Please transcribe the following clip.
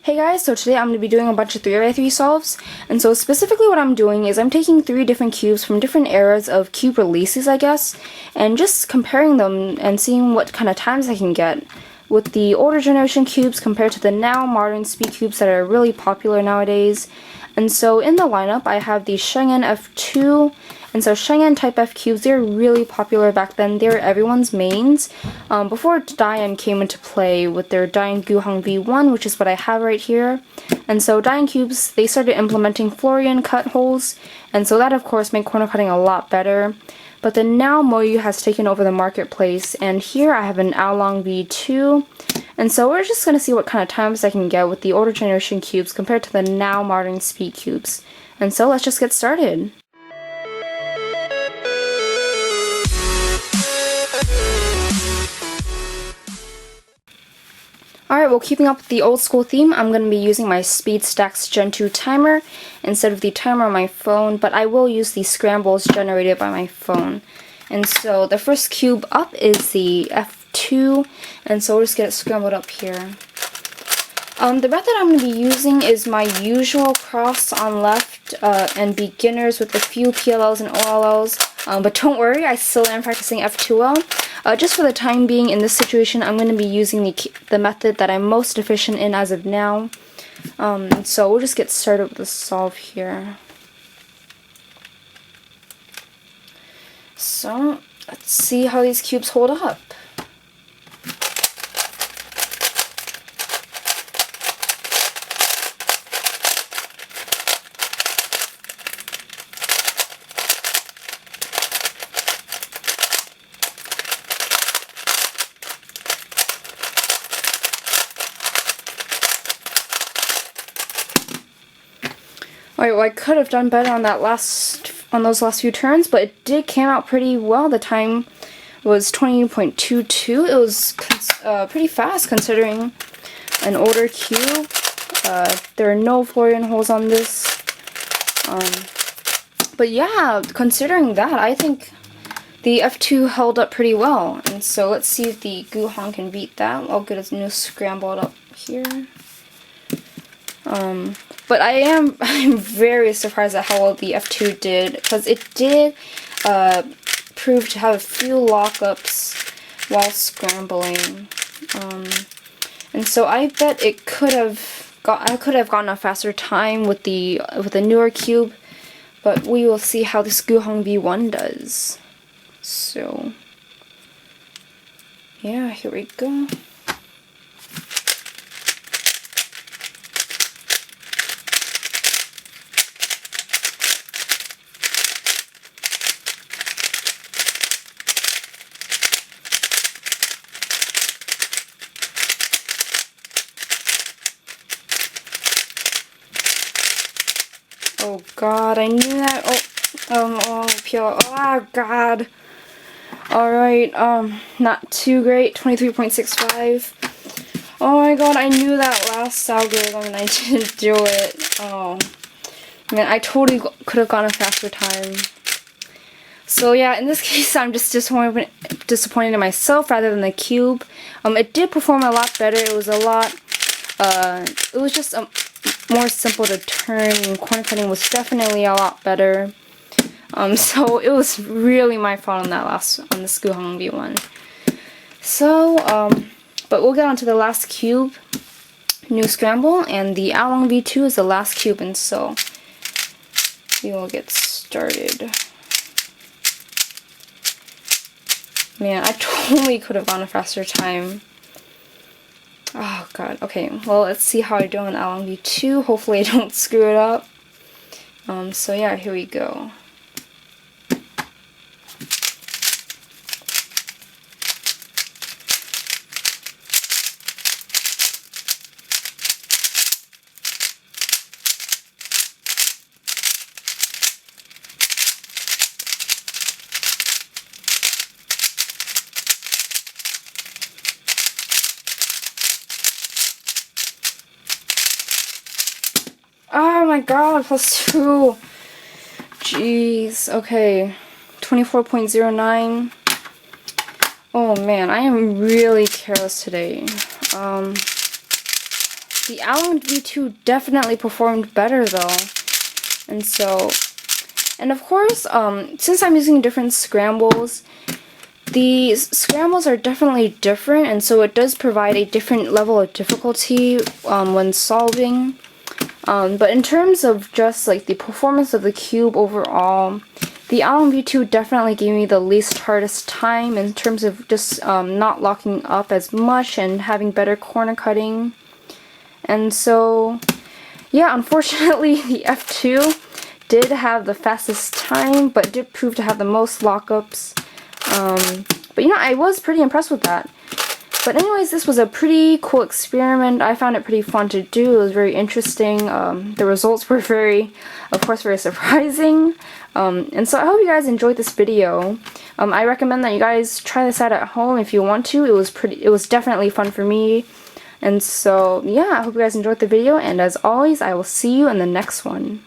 Hey guys, so today I'm going to be doing a bunch of 3x3 solves, and so specifically what I'm doing is I'm taking 3 different cubes from different eras of cube releases, I guess, and just comparing them and seeing what kind of times I can get with the older generation cubes compared to the now modern speed cubes that are really popular nowadays. And so in the lineup I have the ShengEn F2, and so ShengEn Type F cubes, they're really popular back then. They were everyone's mains before Dayan came into play with their Dayan Guhong V1, which is what I have right here. And so Dayan cubes, they started implementing Florian cut holes, and so that of course made corner cutting a lot better. But then now Moyu has taken over the marketplace, and here I have an Aolong V2. And so we're just going to see what kind of times I can get with the older generation cubes compared to the now modern speed cubes. And so let's just get started. Alright, well, keeping up with the old school theme, I'm going to be using my Speed Stacks Gen 2 timer instead of the timer on my phone, but I will use the scrambles generated by my phone. And so the first cube up is the F2, and so we'll just get it scrambled up here. The method I'm going to be using is my usual cross on left and beginners with a few PLLs and OLLs, but don't worry, I still am practicing F2L. Just for the time being in this situation, I'm going to be using the method that I'm most efficient in as of now. So we'll just get started with the solve here. So let's see how these cubes hold up. Alright, well, I could have done better on those last few turns, but it did came out pretty well. The time was 20.22. It was pretty fast considering an older cube. There are no Florian holes on this. But yeah, considering that, I think the F2 held up pretty well. And so let's see if the Guhong can beat that. I'll get a new scrambled up here. But I'm very surprised at how well the F2 did, because it did prove to have a few lockups while scrambling. And so I bet I could have gotten a faster time with the newer cube, but we will see how this Guhong V1 does. So yeah, here we go. Oh god, I knew that. Oh god. Alright, not too great. 23.65. Oh my god, I knew that last algorithm and I didn't do it. Oh man, I totally could have gotten a faster time. So yeah, in this case, I'm just disappointed in myself rather than the cube. It did perform a lot better. It was a lot. It was just more simple to turn, and corner cutting was definitely a lot better. So it was really my fault on this Guhong V1. So, but we'll get on to the last cube, new scramble, and the Aolong V2 is the last cube, and so we will get started. Man, I totally could have gone a faster time. Oh god, okay, well, let's see how I do on Aolong V2. Hopefully I don't screw it up. So yeah, here we go. Oh my god, +2. Jeez, okay. 24.09. Oh man, I am really careless today. The Aolong V2 definitely performed better though. And of course, since I'm using different scrambles, the scrambles are definitely different, and so it does provide a different level of difficulty when solving. But in terms of just like the performance of the cube overall, the Aolong V2 definitely gave me the least hardest time in terms of just not locking up as much and having better corner cutting. And so, yeah, unfortunately the F2 did have the fastest time, but did prove to have the most lockups. But you know, I was pretty impressed with that. But anyways, this was a pretty cool experiment. I found it pretty fun to do. It was very interesting. The results were of course, very surprising. And so I hope you guys enjoyed this video. I recommend that you guys try this out at home if you want to. It was definitely fun for me. And so, yeah, I hope you guys enjoyed the video. And as always, I will see you in the next one.